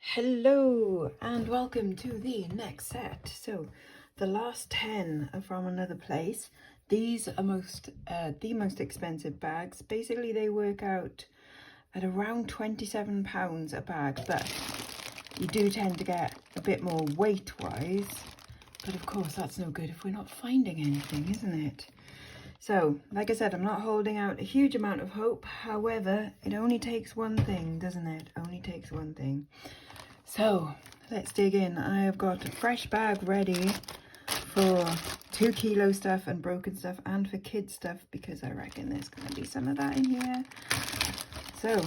Hello and welcome to the next set. So the last 10 are from another place. These are the most expensive bags. Basically they work out at around £27 a bag, but you do tend to get a bit more weight wise, but of course that's no good if we're not finding anything, isn't it? So like I said, I'm not holding out a huge amount of hope. However, it only takes one thing, doesn't it? Only takes one thing. So let's dig in. I have got a fresh bag ready for 2 kilo stuff and broken stuff, and for kids stuff, because I reckon there's going to be some of that in here. So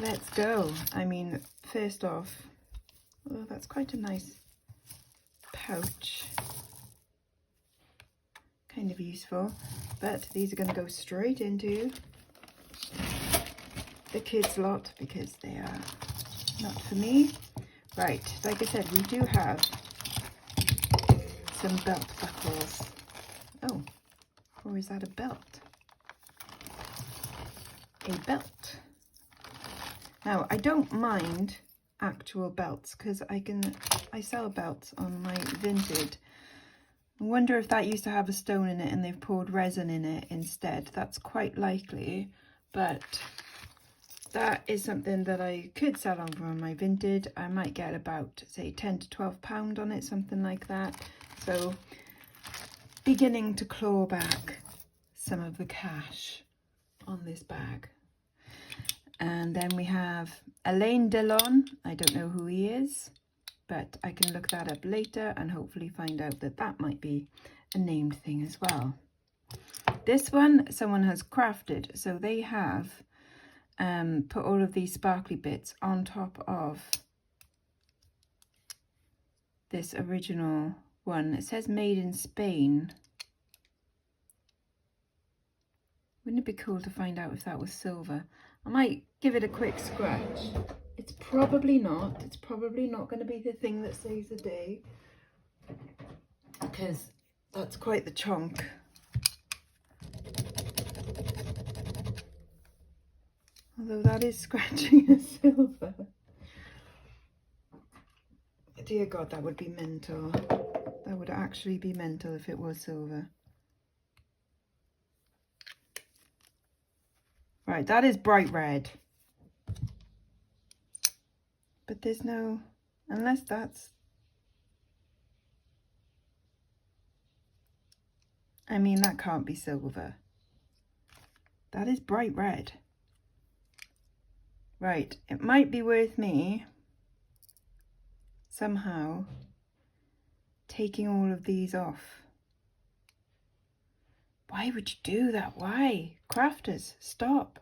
let's go. I mean, first off, oh, that's quite a nice pouch. Kind of useful, but these are going to go straight into the kids lot because they are not for me. Right, like I said, we do have some belt buckles. Oh, or is that a belt? A belt. Now, I don't mind actual belts because I sell belts on my Vinted. I wonder if that used to have a stone in it and they've poured resin in it instead. That's quite likely, but that is something that I could sell over on my Vinted. I might get about, say, £10 to £12 on it, something like that. So, beginning to claw back some of the cash on this bag. And then we have Alain Delon. I don't know who he is, but I can look that up later and hopefully find out that that might be a named thing as well. This one, someone has crafted, so they have put all of these sparkly bits on top of this original one. It says made in Spain. Wouldn't it be cool to find out if that was silver? I might give it a quick scratch. It's probably not. It's probably not going to be the thing that saves the day, because that's quite the chunk. Although that is scratching a silver. Dear God, that would be mental. That would actually be mental if it was silver. Right, that is bright red. But there's no, unless that's, I mean, that can't be silver. That is bright red. Right, it might be worth me somehow taking all of these off. Why would you do that? Why? Crafters, stop.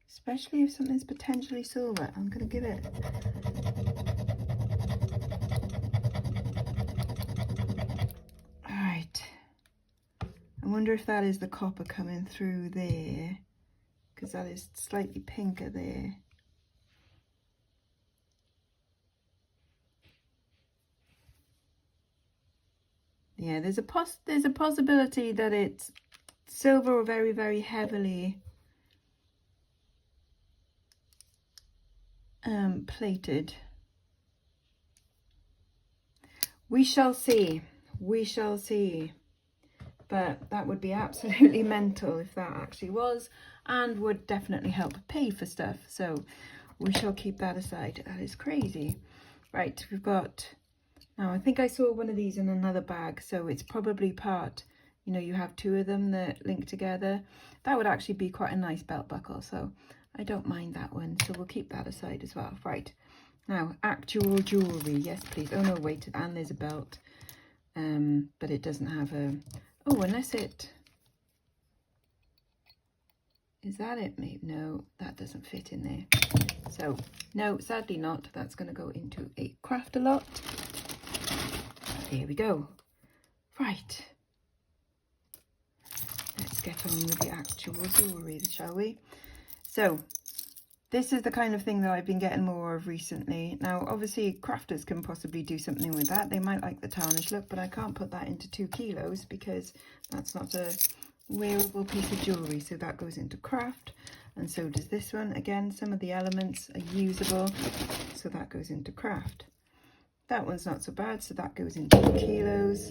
Especially if something's potentially silver. I'm going to give it. Alright. I wonder if that is the copper coming through there, because that is slightly pinker there. Yeah, there's a possibility that it's silver or very, very heavily plated. We shall see. We shall see. But that would be absolutely mental if that actually was, and would definitely help pay for stuff. So we shall keep that aside. That is crazy. Right, we've got, now I think I saw one of these in another bag, so it's probably part, you know, you have two of them that link together. That would actually be quite a nice belt buckle, so I don't mind that one. So we'll keep that aside as well. Right, now actual jewellery. Yes, please. Oh no, wait, and there's a belt. But it doesn't have a, oh, unless it, is that it? Maybe, no, that doesn't fit in there. So, no, sadly not. That's going to go into a craft a lot. There we go. Right. Let's get on with the actual jewellery, shall we? So, this is the kind of thing that I've been getting more of recently. Now, obviously, crafters can possibly do something with that. They might like the tarnish look, but I can't put that into 2 kilos because that's not a wearable piece of jewellery. So that goes into craft. and so does this one. Again, some of the elements are usable, so that goes into craft. That one's not so bad, so that goes into kilos.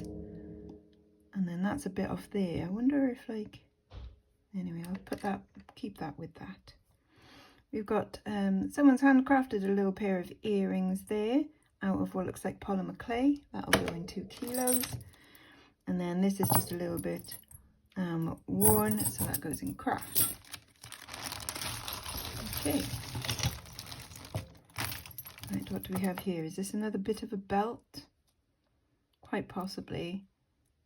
And then that's a bit off there. I wonder if, like, anyway, I'll put that, keep that with that. We've got someone's handcrafted a little pair of earrings there out of what looks like polymer clay. That'll go in 2 kilos. And then this is just a little bit worn, so that goes in craft. Okay. Right, what do we have here? Is this another bit of a belt? Quite possibly,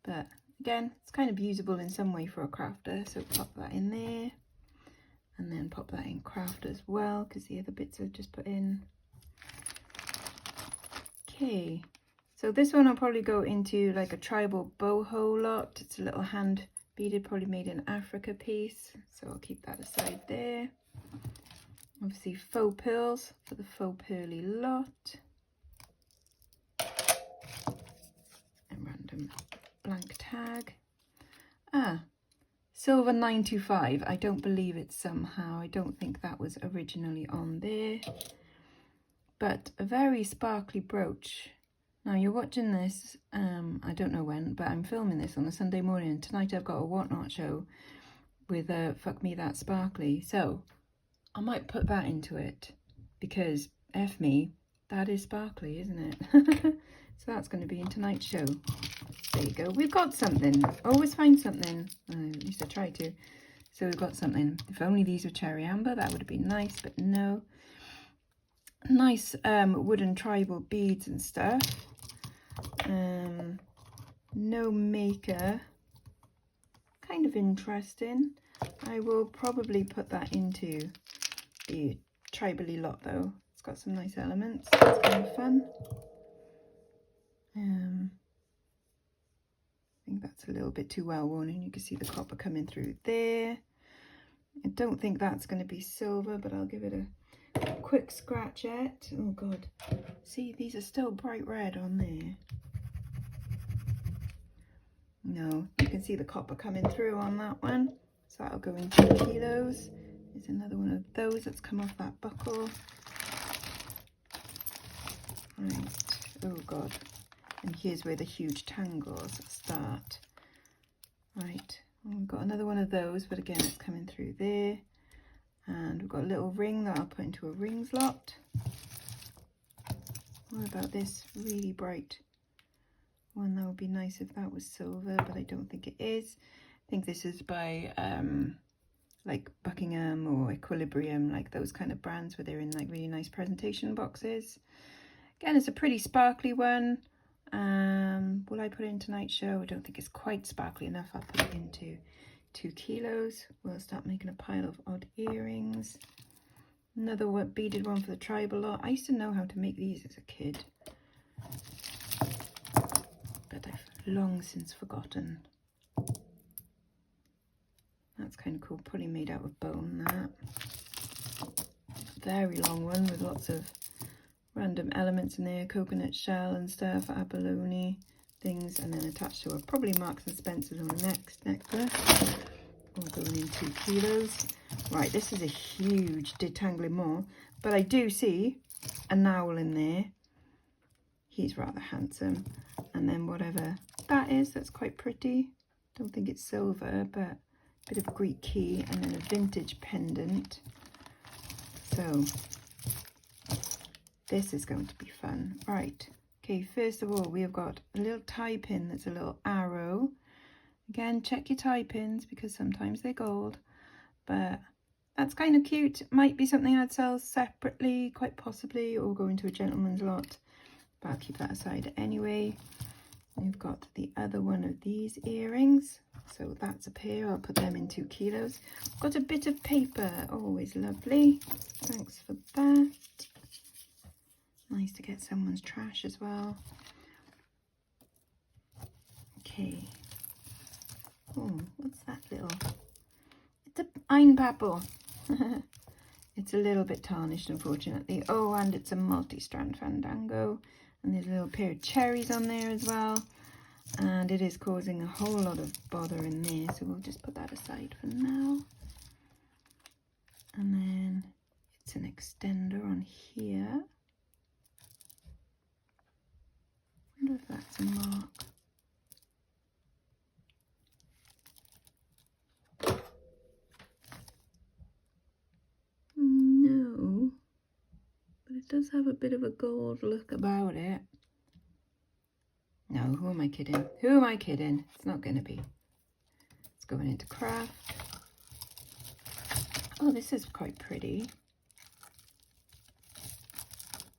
but again, it's kind of usable in some way for a crafter, so pop that in there. And then pop that in craft as well, because the other bits are just put in. Okay, so this one I'll probably go into like a tribal boho lot. It's a little hand beaded, probably made in Africa piece. So I'll keep that aside there. Obviously faux pearls for the faux pearly lot. A random blank tag. Silver 925. I don't believe it somehow. I don't think that was originally on there. But a very sparkly brooch. Now you're watching this, I don't know when, but I'm filming this on a Sunday morning. And tonight I've got a Whatnot show with Fuck Me That Sparkly. So I might put that into it because F me, that is sparkly, isn't it? So that's going to be in tonight's show. There you go. We've got something. Always find something. At least I try to. So we've got something. If only these were cherry amber, that would have been nice, but no. Nice wooden tribal beads and stuff. No maker. Kind of interesting. I will probably put that into the tribally lot though. It's got some nice elements. It's kind of fun. I think that's a little bit too well worn, and you can see the copper coming through there. I don't think that's going to be silver, but I'll give it a quick scratch at. Oh god, see, these are still bright red on there. No, you can see the copper coming through on that one, so that'll go into kilos. There's another one of those that's come off that buckle. Right, oh god. And here's where the huge tangles start. Right, we've got another one of those, but again, it's coming through there. And we've got a little ring that I'll put into a rings lot. What about this really bright one? That would be nice if that was silver, but I don't think it is. I think this is by like Buckingham or Equilibrium, like those kind of brands where they're in like really nice presentation boxes. Again, it's a pretty sparkly one. Will I put it in tonight's show? I don't think it's quite sparkly enough. I'll put it into 2 kilos. We'll start making a pile of odd earrings. Another one, beaded one for the tribal lot. I used to know how to make these as a kid, but I've long since forgotten. That's kind of cool, probably made out of bone, that. Very long one with lots of random elements in there, coconut shell and stuff, abalone things, and then attached to a probably Marks and Spencer's on the next necklace. All going in 2 kilos. Right, this is a huge detangling more, but I do see a nowl in there. He's rather handsome. And then whatever that is, that's quite pretty. Don't think it's silver, but a bit of Greek key, and then a vintage pendant. So this is going to be fun. Right, okay, first of all, we have got a little tie pin that's a little arrow. Again, check your tie pins because sometimes they're gold, but that's kind of cute. Might be something I'd sell separately, quite possibly, or go into a gentleman's lot, but I'll keep that aside anyway. We've got the other one of these earrings, so that's a pair. I'll put them in 2 kilos. Got a bit of paper, always lovely. Thanks for that. Nice to get someone's trash as well. Okay. Oh, what's that little? It's a Unpacking. It's a little bit tarnished, unfortunately. Oh, and it's a multi-strand fandango. And there's a little pair of cherries on there as well. And it is causing a whole lot of bother in there, so we'll just put that aside for now. It's an extender on here. I wonder if that's a mark. No, but it does have a bit of a gold look about it. No, who am I kidding? Who am I kidding? It's not going to be. It's going into craft. Oh, this is quite pretty.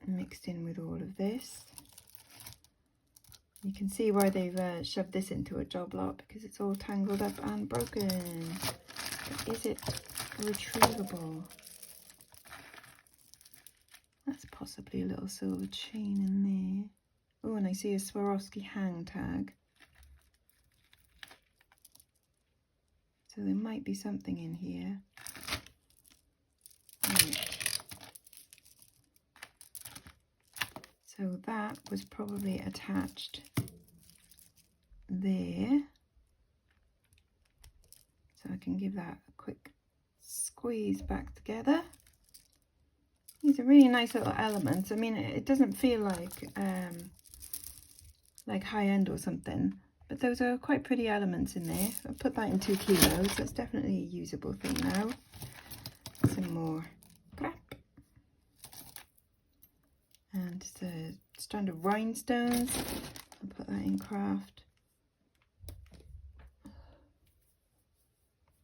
Mixed in with all of this. You can see why they've shoved this into a job lot, because it's all tangled up and broken. But is it retrievable? That's possibly a little silver chain in there. Oh, and I see a Swarovski hang tag. So there might be something in here. Right. So that was probably attached there. So I can give that a quick squeeze back together. These are really nice little elements. I mean, it doesn't feel like high end or something, but those are quite pretty elements in there. I'll put that in 2 kilos. That's definitely a usable thing now. Some more crap. And just a strand of rhinestones. I'll put that in craft.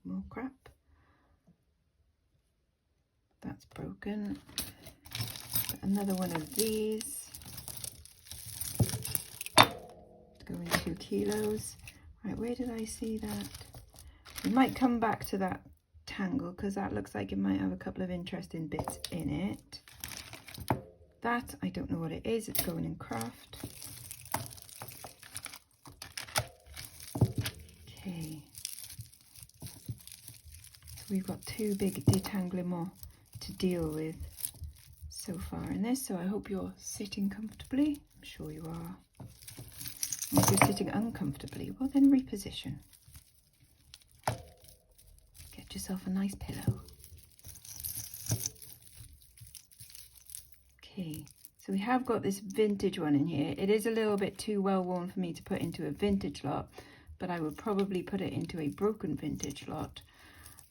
More crap. That's broken. Put another one of these. Go in 2 kilos. Right, where did I see that? We might come back to that tangle because that looks like it might have a couple of interesting bits in it. That, I don't know what it is. It's going in craft. Okay. So we've got 2 big detanglements to deal with so far in this. So I hope you're sitting comfortably. I'm sure you are. And if you're sitting uncomfortably, well then reposition. Get yourself a nice pillow. Okay, so we have got this vintage one in here. It is a little bit too well worn for me to put into a vintage lot, but I would probably put it into a broken vintage lot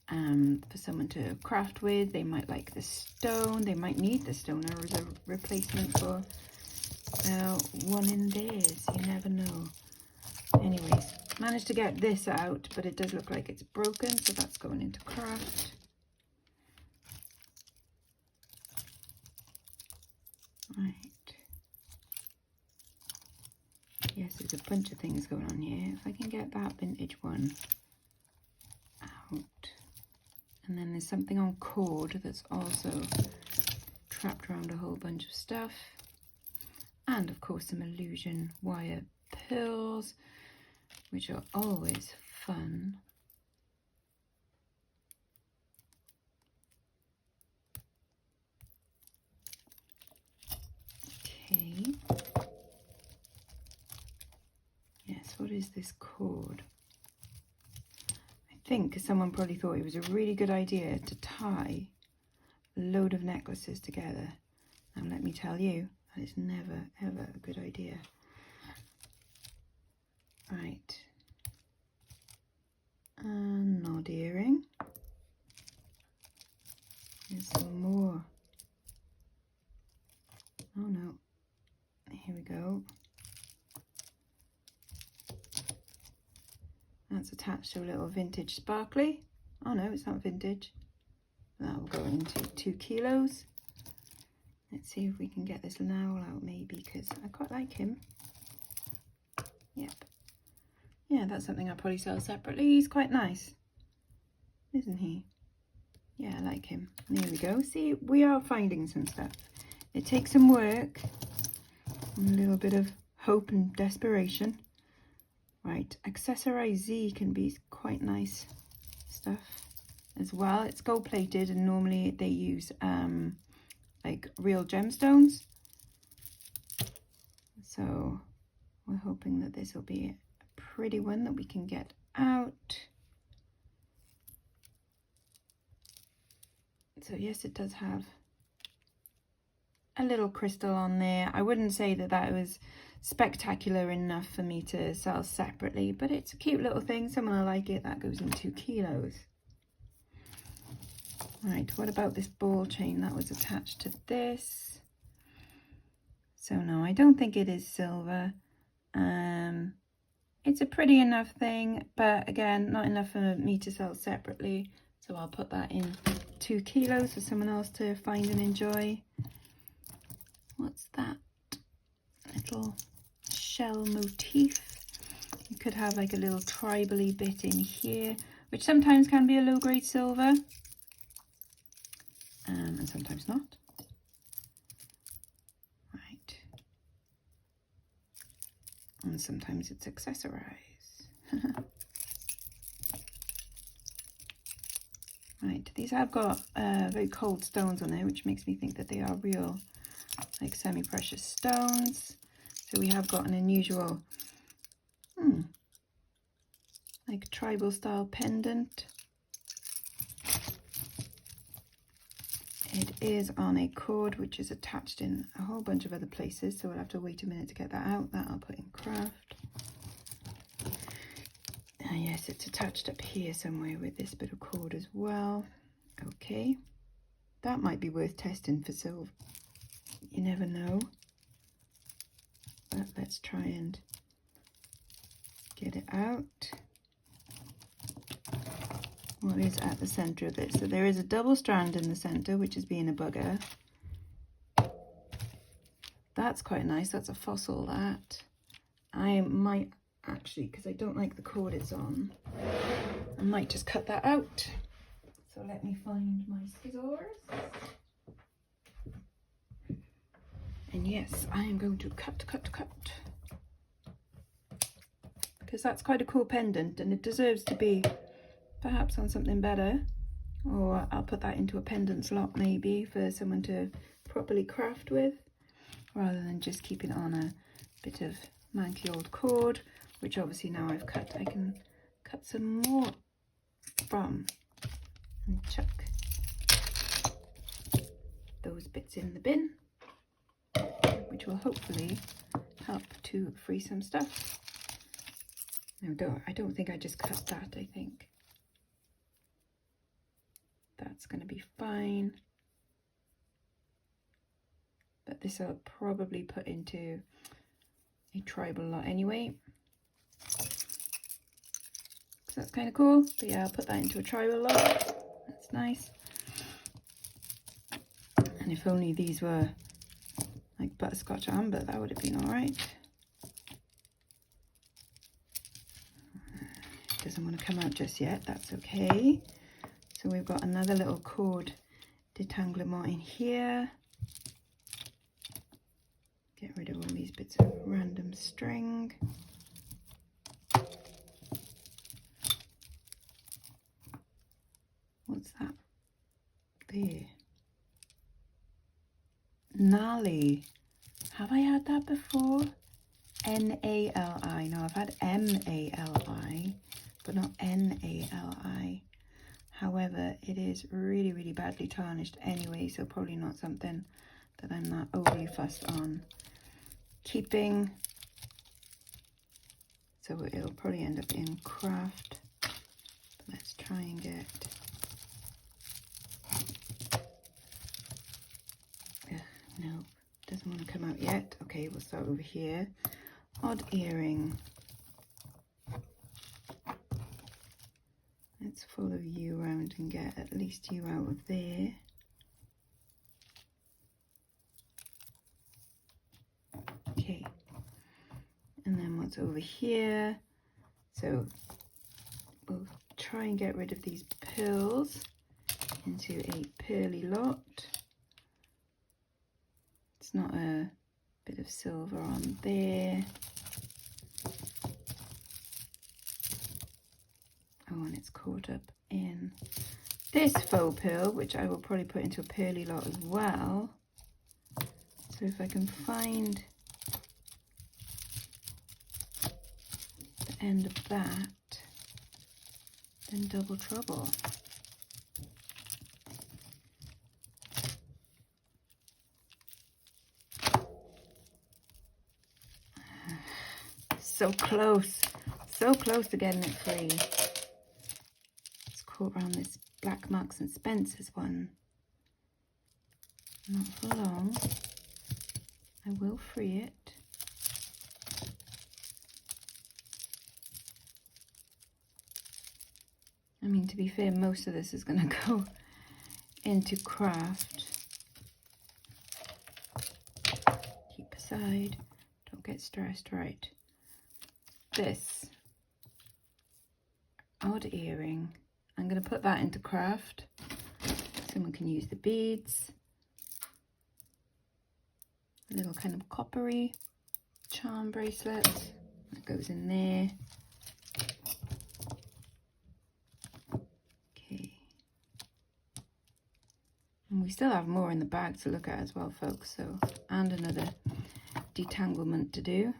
for someone to craft with. They might like the stone. They might need the stone as a replacement for one in theirs. You never know. Anyways, managed to get this out, but it does look like it's broken, so that's going into craft. Right. Yes, there's a bunch of things going on here. If I can get that vintage one out. And then there's something on cord that's also trapped around a whole bunch of stuff. And of course some illusion wire pearls, which are always fun. Okay. Yes, what is this cord? I think someone probably thought it was a really good idea to tie a load of necklaces together. And let me tell you, that is never ever a good idea. Right. And nod earring. There's some more. Oh no. Here we go. That's attached to a little vintage sparkly. Oh no, it's not vintage. That will go into 2 kilos. Let's see if we can get this Lowell out maybe, because I quite like him. Yep. Yeah, that's something I'll probably sell separately. He's quite nice, isn't he? Yeah, I like him. There we go. See, we are finding some stuff. It takes some work and a little bit of hope and desperation. Right, Accessorize Z can be quite nice stuff as well. It's gold plated and normally they use like real gemstones. So we're hoping that this will be a pretty one that we can get out. So yes, it does have a little crystal on there. I wouldn't say that that was spectacular enough for me to sell separately, but it's a cute little thing. Someone will like it. That goes in 2 kilos. Right, what about this ball chain that was attached to this? So no, I don't think it is silver. It's a pretty enough thing, but again, not enough for me to sell separately. So I'll put that in 2 kilos for someone else to find and enjoy. What's that? Little shell motif. You could have like a little tribal-y bit in here, which sometimes can be a low-grade silver, and sometimes not. Right. And sometimes it's accessorized. Right, these have got very cold stones on there, which makes me think that they are real, like semi-precious stones. So we have got an unusual, like tribal style pendant. It is on a cord which is attached in a whole bunch of other places, so we'll have to wait a minute to get that out. That I'll put in craft. Yes, it's attached up here somewhere with this bit of cord as well. Okay, that might be worth testing for silver. You never know. But let's try and get it out. What is at the center of this? So there is a double strand in the center, which is being a bugger. That's quite nice. That's a fossil, that. I might actually, because I don't like the cord it's on, I might just cut that out. So let me find my scissors. And yes, I am going to cut. Because that's quite a cool pendant and it deserves to be perhaps on something better. Or I'll put that into a pendant slot maybe for someone to properly craft with, rather than just keeping it on a bit of manky old cord, which obviously now I've cut, I can cut some more from and chuck those bits in the bin, which will hopefully help to free some stuff. No, I don't think I just cut that. I think that's going to be fine. But this I'll probably put into a tribal lot anyway. So that's kind of cool. But yeah, I'll put that into a tribal lot. That's nice. And if only these were like butterscotch amber, that would have been all right. Doesn't want to come out just yet. That's okay. So we've got another little cord detanglement in here. Get rid of all these bits of random string. What's that? There. Nali. Have I had that before? N-A-L-I. No, I've had M-A-L-I, but not N-A-L-I. However, it is really, really badly tarnished anyway, so probably not something that I'm not overly fussed on keeping. So it'll probably end up in craft. But let's try and get... no, doesn't want to come out yet. Okay, we'll start over here. Odd earring. Let's follow you around and get at least you out of there. Okay, and then what's over here? So we'll try and get rid of these pearls into a pearly lot. It's not a bit of silver on there. Oh, and it's caught up in this faux pearl, which I will probably put into a pearly lot as well. So if I can find the end of that, then double trouble. so close to getting it free. It's caught around this black Marks and Spencer's one. Not for long. I will free it. I mean, to be fair, most of this is going to go into craft. Keep aside. Don't get stressed, right? This odd earring, I'm going to put that into craft. Someone can use the beads. A little kind of coppery charm bracelet that goes in there. Okay. And we still have more in the bag to look at as well, folks. So, and another detanglement to do.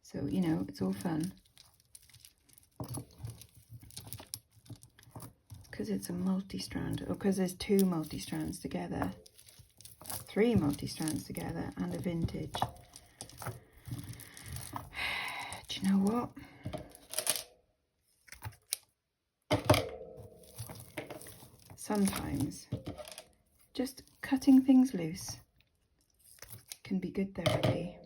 So, you know, it's all fun. Because it's a multi-strand, or because there's 2 multi-strands together. 3 multi-strands together and a vintage. Do you know what? Sometimes just cutting things loose can be good therapy.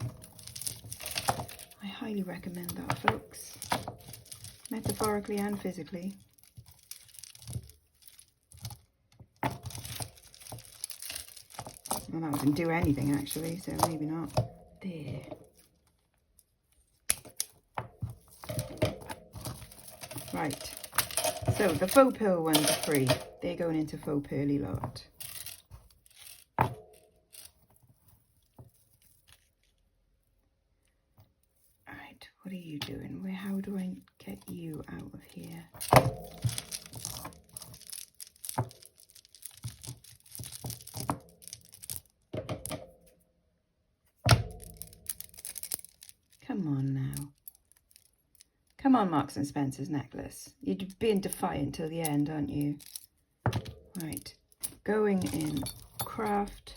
I highly recommend that, folks. Metaphorically and physically. Well, that doesn't do anything actually, so maybe not. There. Right. So the faux pearl ones are free. They're going into faux pearly lot. Right, what are you doing? How do I get you out of here? Come on now. Come on, Marks and Spencer's necklace. You're being defiant till the end, aren't you? Right. Going in craft.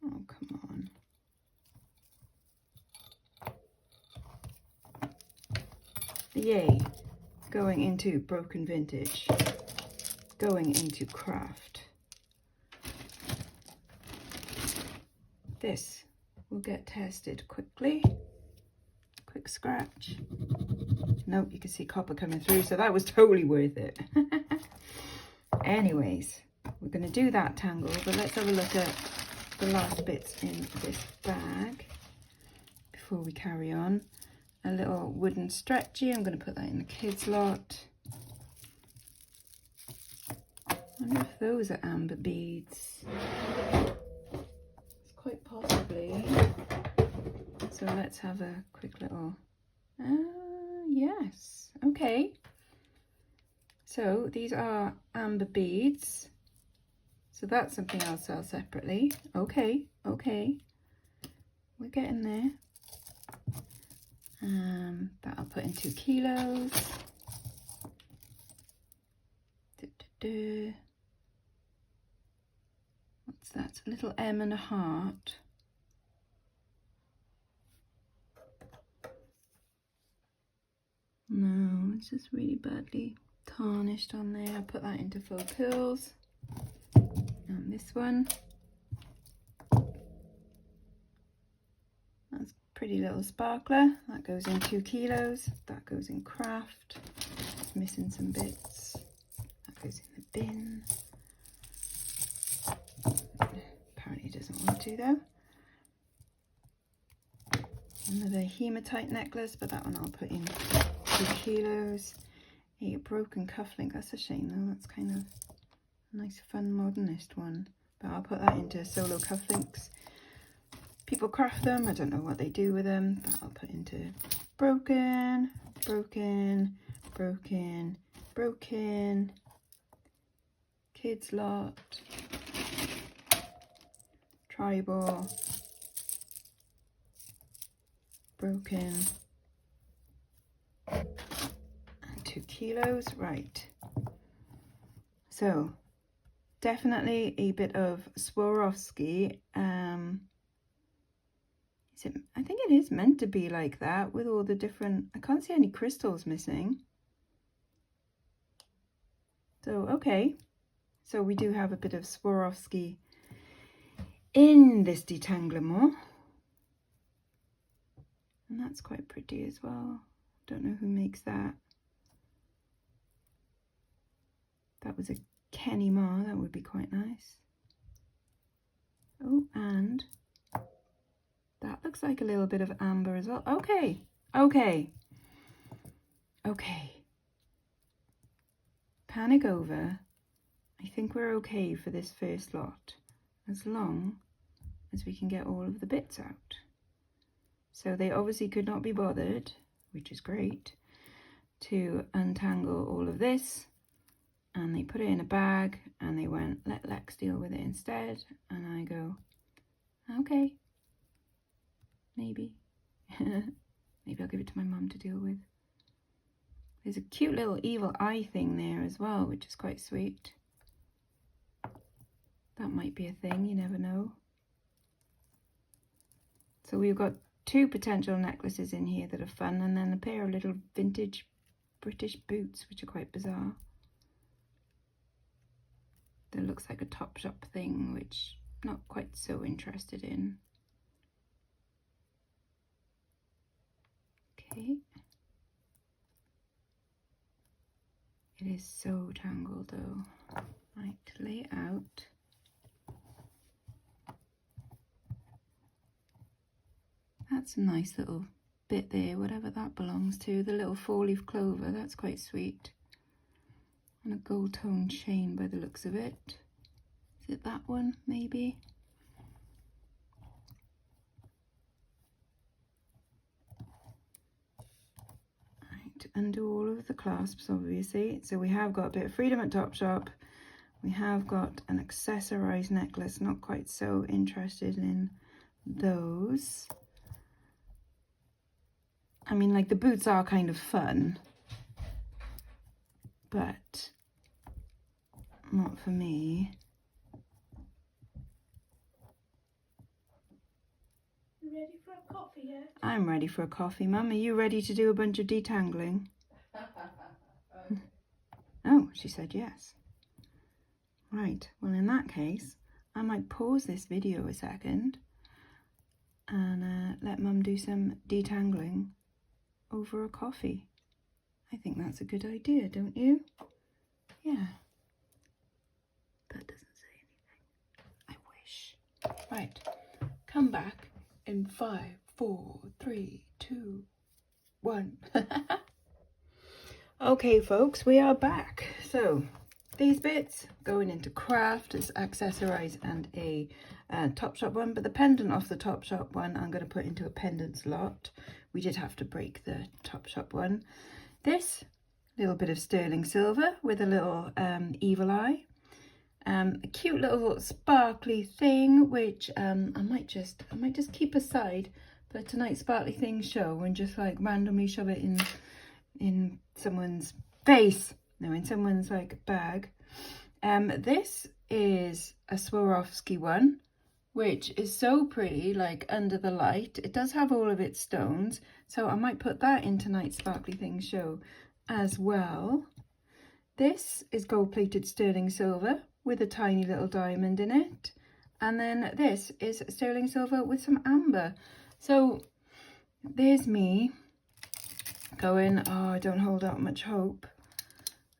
Oh, come on. Yay. Going into broken vintage. Going into craft. This will get tested quickly. Quick scratch. Nope, you can see copper coming through, so that was totally worth it. Anyways, we're going to do that tangle, but let's have a look at the last bits in this bag before we carry on. A little wooden stretchy, I'm going to put that in the kids lot. I wonder if those are amber beads. Quite possibly. So let's have a quick little, yes, okay. So these are amber beads. So that's something I'll sell separately. Okay, okay. We're getting there. That I'll put in 2 kilos. What's that? A little M and a heart. No, it's just really badly tarnished on there. I'll put that into faux pearls. And this one. That's a pretty little sparkler. That goes in 2 kilos. That goes in craft. It's missing some bits. That goes in the bin. Apparently it doesn't want to though. Another hematite necklace, but that one I'll put in 2 kilos. A broken cufflink. That's a shame though. That's kind of a nice fun modernist one. But I'll put that into solo cufflinks. People craft them. I don't know what they do with them, but I'll put into broken, broken, broken, broken. Kids lot. Tribal. Broken. And 2 kilos. Right. So definitely a bit of Swarovski. I think it is meant to be like that with all the different, I can't see any crystals missing. So, okay. So we do have a bit of Swarovski in this detanglement. And that's quite pretty as well. Don't know who makes that. That was a Kenny Ma, that would be quite nice. Oh, and that looks like a little bit of amber as well. Okay, okay, okay. Panic over. I think we're okay for this first lot, as long as we can get all of the bits out. So they obviously could not be bothered, which is great, to untangle all of this. And they put it in a bag and they went, let Lex deal with it instead. And I go, okay, maybe. Maybe I'll give it to my mum to deal with. There's a cute little evil eye thing there as well, which is quite sweet. That might be a thing, you never know. So we've got 2 potential necklaces in here that are fun, and then a pair of little vintage British boots, which are quite bizarre. That looks like a Topshop thing, which I'm not quite so interested in. Okay. It is so tangled though. Right, lay it out. That's a nice little bit there, whatever that belongs to. The little 4-leaf clover, that's quite sweet. And a gold tone chain by the looks of it. Is it that one, maybe? Right, undo all of the clasps, obviously. So we have got a bit of freedom at Topshop. We have got an accessorized necklace, not quite so interested in those. I mean, like, the boots are kind of fun, but not for me. You ready for a coffee yet? I'm ready for a coffee, Mum. Are you ready to do a bunch of detangling? Oh, she said yes. Right, well, in that case, I might pause this video a second and let Mum do some detangling over a coffee. I think that's a good idea, don't you? Yeah. That doesn't say anything. I wish. Right, come back in 5, 4, 3, 2, 1. Okay, folks, we are back. So these bits going into craft as accessorize and a Topshop one, but the pendant off the Topshop one I'm going to put into a pendant slot. We did have to break the Topshop one. This little bit of sterling silver with a little evil eye. A cute little sparkly thing, which I might just keep aside for tonight's sparkly thing show and just like randomly shove it in someone's face. No, in someone's like bag. This is a Swarovski one, which is so pretty, like under the light. It does have all of its stones, so I might put that in tonight's sparkly thing show as well. This is gold-plated sterling silver with a tiny little diamond in it. And then this is sterling silver with some amber. So there's me going, oh, I don't hold out much hope.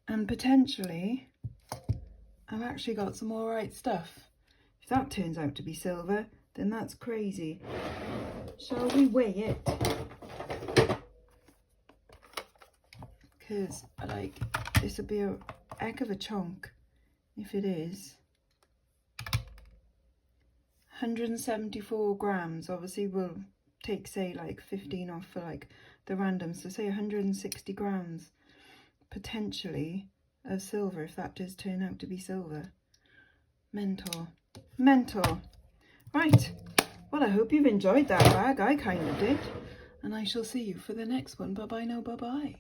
And potentially, I've actually got some all right stuff. If that turns out to be silver, then that's crazy. Shall we weigh it? Because, like, this will be a heck of a chunk if it is. 174 grams. Obviously, we'll take, say, like 15 off for like the random. So say 160 grams potentially of silver if that does turn out to be silver. Mental. Mental. Right. Well, I hope you've enjoyed that bag. I kind of did. And I shall see you for the next one. Bye-bye now. Bye-bye.